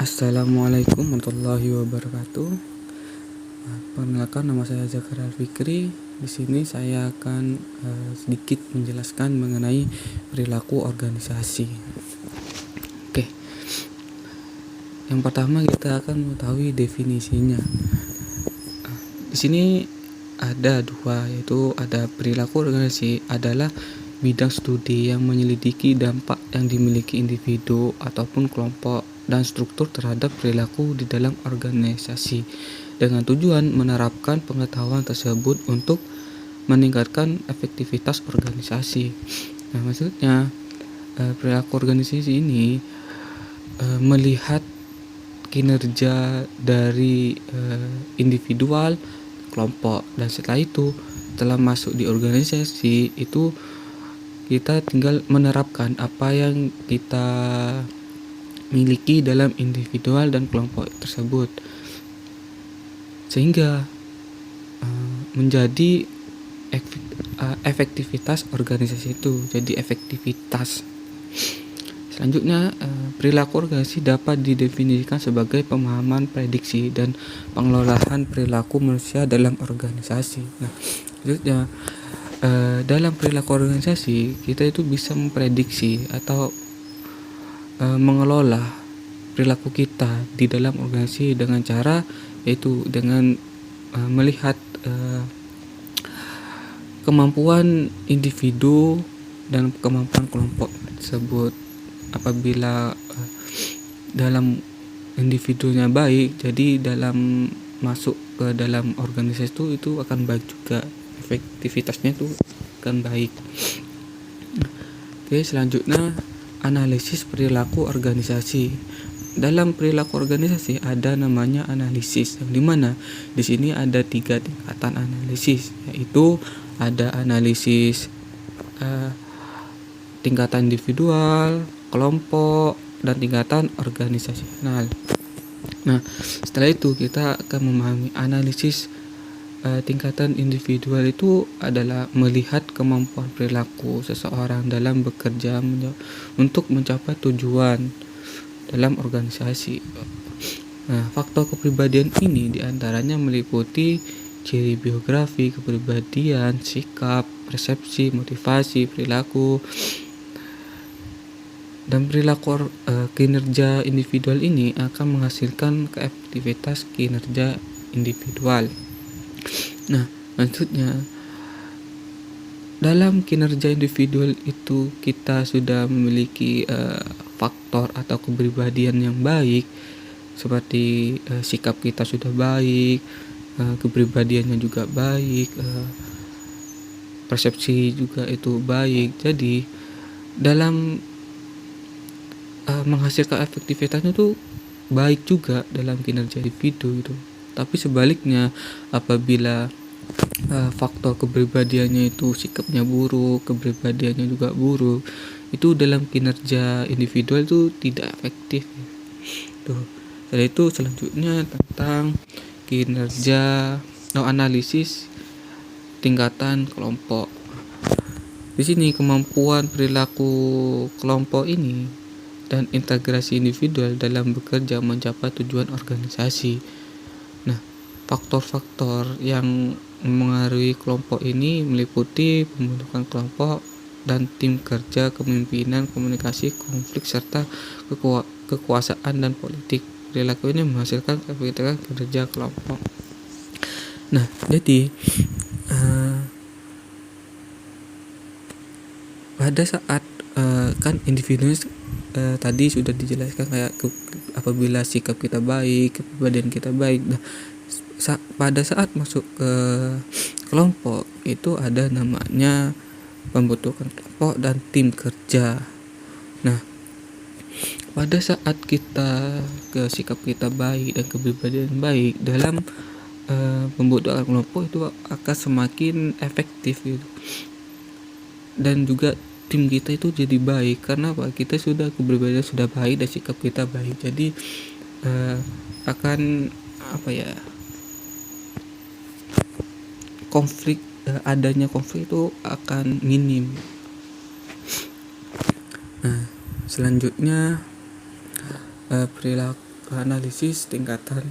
Assalamualaikum warahmatullahi wabarakatuh. Perkenalkan, nama saya Zakaria Al-Fikri. Di sini saya akan sedikit menjelaskan mengenai perilaku organisasi. Oke. Yang pertama kita akan mengetahui definisinya. Di sini ada dua, yaitu ada perilaku organisasi adalah bidang studi yang menyelidiki dampak yang dimiliki individu ataupun kelompok dan struktur terhadap perilaku di dalam organisasi dengan tujuan menerapkan pengetahuan tersebut untuk meningkatkan efektivitas organisasi. Nah, maksudnya perilaku organisasi ini melihat kinerja dari individual, kelompok, dan setelah itu setelah masuk di organisasi itu kita tinggal menerapkan apa yang kita miliki dalam individual dan kelompok tersebut sehingga menjadi efektivitas organisasi itu jadi efektivitas. Selanjutnya, perilaku organisasi dapat didefinisikan sebagai pemahaman, prediksi, dan pengelolaan perilaku manusia dalam organisasi. Nah, selanjutnya dalam perilaku organisasi kita itu bisa memprediksi atau mengelola perilaku kita di dalam organisasi dengan cara yaitu dengan melihat kemampuan individu dan kemampuan kelompok tersebut. Apabila dalam individunya baik, jadi dalam masuk ke dalam organisasi itu akan baik juga, efektivitasnya itu akan baik. Oke, selanjutnya analisis perilaku organisasi. Dalam perilaku organisasi ada namanya analisis, yang dimana di sini ada 3 tingkatan analisis, yaitu ada analisis tingkatan individual, kelompok, dan tingkatan organisasional. Nah, setelah itu kita akan memahami analisis tingkatan individual itu adalah melihat kemampuan perilaku seseorang dalam bekerja untuk mencapai tujuan dalam organisasi. Nah, faktor kepribadian ini diantaranya meliputi ciri biografi, kepribadian, sikap, persepsi, motivasi, perilaku, dan perilaku kinerja individual ini akan menghasilkan keefektivitas kinerja individual. Nah, maksudnya dalam kinerja individual itu kita sudah memiliki faktor atau kepribadian yang baik, seperti sikap kita sudah baik, kepribadiannya juga baik, persepsi juga itu baik. Jadi dalam menghasilkan efektivitasnya itu baik juga dalam kinerja individu itu. Tapi sebaliknya, apabila faktor kepribadiannya itu sikapnya buruk, kepribadiannya juga buruk, itu dalam kinerja individual itu tidak efektif. Tuh. Setelah itu selanjutnya tentang kinerja analisis tingkatan kelompok. Di sini kemampuan perilaku kelompok ini dan integrasi individual dalam bekerja mencapai tujuan organisasi. Nah, faktor-faktor yang mempengaruhi kelompok ini meliputi pembentukan kelompok dan tim kerja, kepemimpinan, komunikasi, konflik, serta kekuasaan dan politik. Perilaku ini menghasilkan efektivitas kerja kelompok. Nah, jadi pada saat kan individu tadi sudah dijelaskan kayak apabila sikap kita baik, kepribadian kita baik. Nah, pada saat masuk ke kelompok itu ada namanya pembentukan kelompok dan tim kerja. Nah, pada saat kita sikap kita baik dan kepribadian baik dalam pembentukan kelompok itu akan semakin efektif gitu. Dan juga tim kita itu jadi baik karena apa? Kita sudah kepribadian sudah baik dan sikap kita baik. Jadi akan adanya konflik itu akan minim. Nah, selanjutnya analisis tingkatan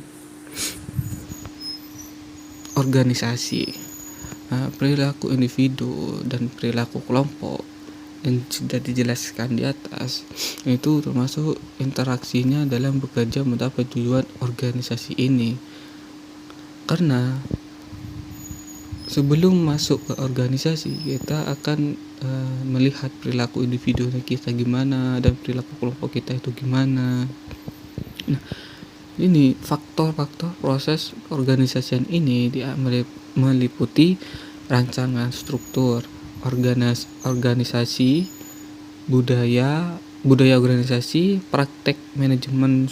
organisasi. Perilaku individu dan perilaku kelompok yang sudah dijelaskan di atas itu termasuk interaksinya dalam bekerja mencapai tujuan organisasi ini. Karena sebelum masuk ke organisasi kita akan melihat perilaku individu kita gimana dan perilaku kelompok kita itu gimana. Nah, ini faktor-faktor proses organisasian ini dia meliputi rancangan struktur organisasi, budaya organisasi, praktek manajemen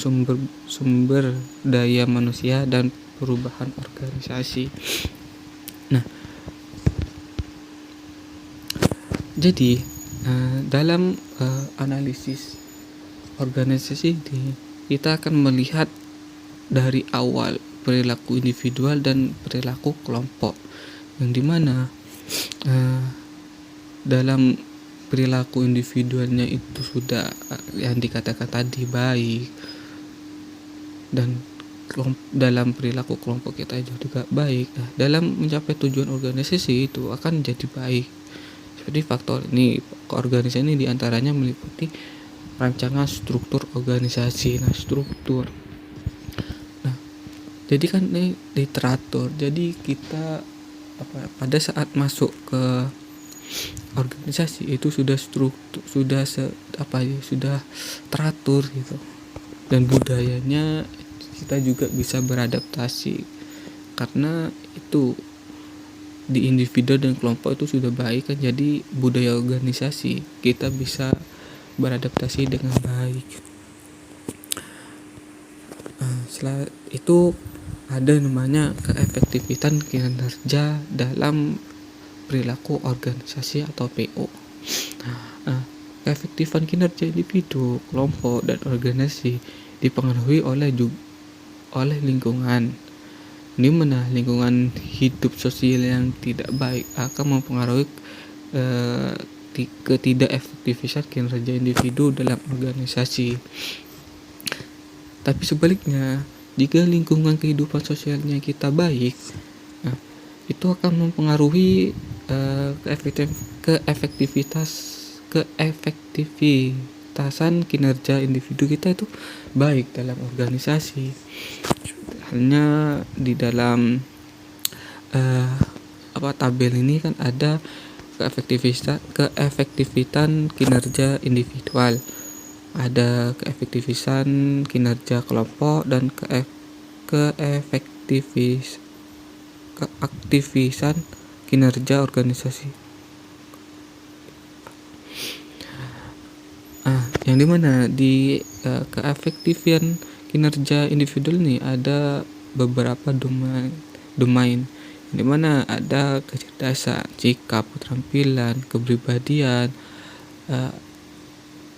sumber daya manusia dan perubahan organisasi. Nah, jadi dalam analisis organisasi ini kita akan melihat dari awal perilaku individual dan perilaku kelompok, yang dimana dalam perilaku individualnya itu sudah yang dikatakan tadi baik, dan dalam perilaku kelompok kita juga baik. Nah, dalam mencapai tujuan organisasi itu akan jadi baik. Seperti faktor ini, organisasi ini diantaranya meliputi rancangan struktur organisasi. Nah, struktur. Nah, jadi kan ini literatur. Jadi kita pada saat masuk ke organisasi itu sudah struktur, sudah teratur gitu. Dan budayanya kita juga bisa beradaptasi, karena itu di individu dan kelompok itu sudah baik kan, jadi budaya organisasi kita bisa beradaptasi dengan baik. Setelah itu ada namanya keefektifan kinerja dalam perilaku organisasi atau PO. Keefektifan kinerja individu, kelompok dan organisasi dipengaruhi oleh lingkungan. Ini mana lingkungan hidup sosial yang tidak baik akan mempengaruhi ketidakefektifan kinerja individu dalam organisasi. Tapi sebaliknya, jika lingkungan kehidupan sosialnya kita baik, itu akan mempengaruhi keefektivitasan kinerja individu kita itu baik dalam organisasi. Halnya di dalam tabel ini kan ada keefektifan keefektifan individual, ada keefektifan kinerja kelompok, dan keaktifan kinerja organisasi. Yang dimana di keefektifan kinerja individual ini ada beberapa domain, yang dimana ada kecerdasan, sikap, keterampilan, kepribadian,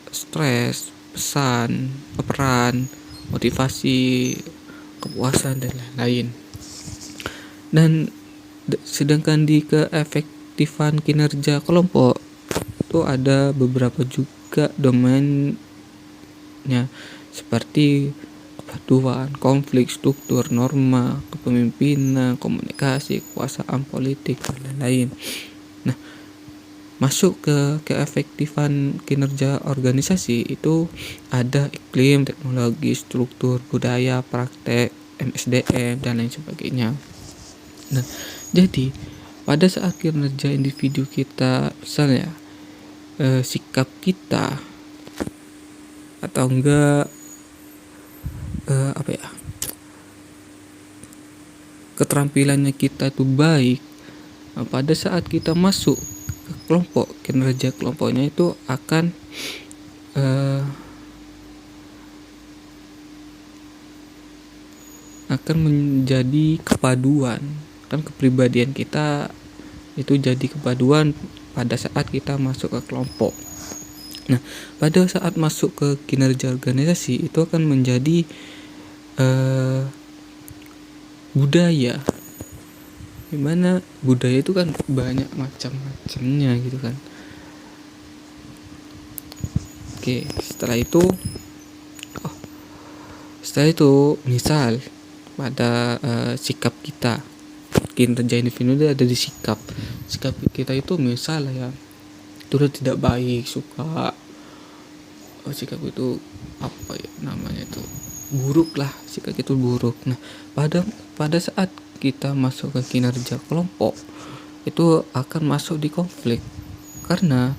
stres, pesan, peran, motivasi, kepuasan dan lain-lain. Dan sedangkan di keefektifan kinerja kelompok itu ada beberapa juga domainnya, seperti kepaduan, konflik, struktur, norma, kepemimpinan, komunikasi, kekuasaan politik dan lain-lain. Nah, masuk ke keefektifan kinerja organisasi itu ada iklim, teknologi, struktur, budaya, praktek, MSDM dan lain sebagainya. Nah, jadi pada saat kinerja individu kita, misalnya sikap kita atau enggak keterampilannya kita itu baik, pada saat kita masuk ke kelompok, kinerja kelompoknya itu akan menjadi kepaduan. Kan kepribadian kita itu jadi kepaduan pada saat kita masuk ke kelompok. Nah, pada saat masuk ke kinerja organisasi itu akan menjadi budaya. Dimana budaya itu kan banyak macam-macamnya gitu kan. Oke, setelah itu Setelah itu misal pada sikap kita, kinerja individu itu ada di sikap kita itu misal ya itu udah tidak baik, suka sikap itu apa ya namanya itu buruk lah, sikap itu buruk. Nah pada saat kita masuk ke kinerja kelompok itu akan masuk di konflik, karena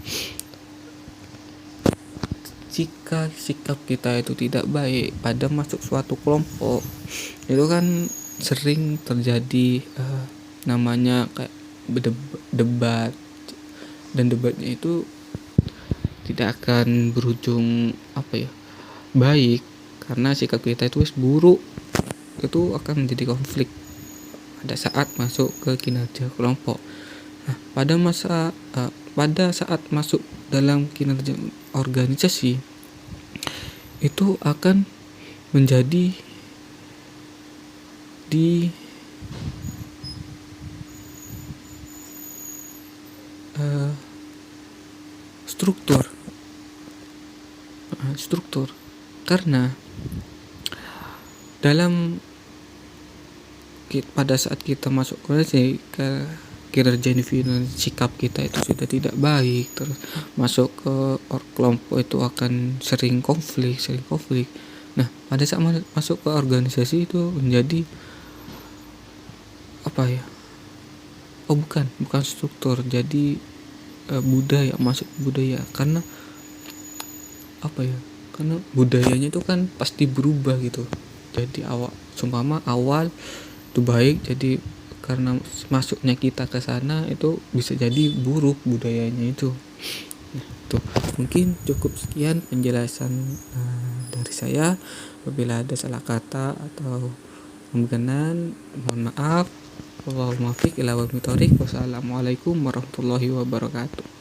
jika sikap kita itu tidak baik pada masuk suatu kelompok itu kan sering terjadi namanya kayak debat, dan debatnya itu tidak akan berujung baik, karena sikap kita itu buruk, itu akan menjadi konflik pada saat masuk ke kinerja kelompok. Nah, pada saat masuk dalam kinerja organisasi itu akan menjadi di struktur karena pada saat kita masuk ke kinerja individu, sikap kita itu sudah tidak baik, terus masuk ke kelompok itu akan sering konflik. Nah pada saat masuk ke organisasi itu menjadi bukan struktur, jadi masuk budaya, karena karena budayanya itu kan pasti berubah gitu. Jadi awal itu baik, jadi karena masuknya kita ke sana itu bisa jadi buruk budayanya itu. Nah, itu mungkin cukup sekian penjelasan dari saya. Apabila ada salah kata atau berkenan, mohon maaf. Wassalamualaikum warahmatullahi wabarakatuh.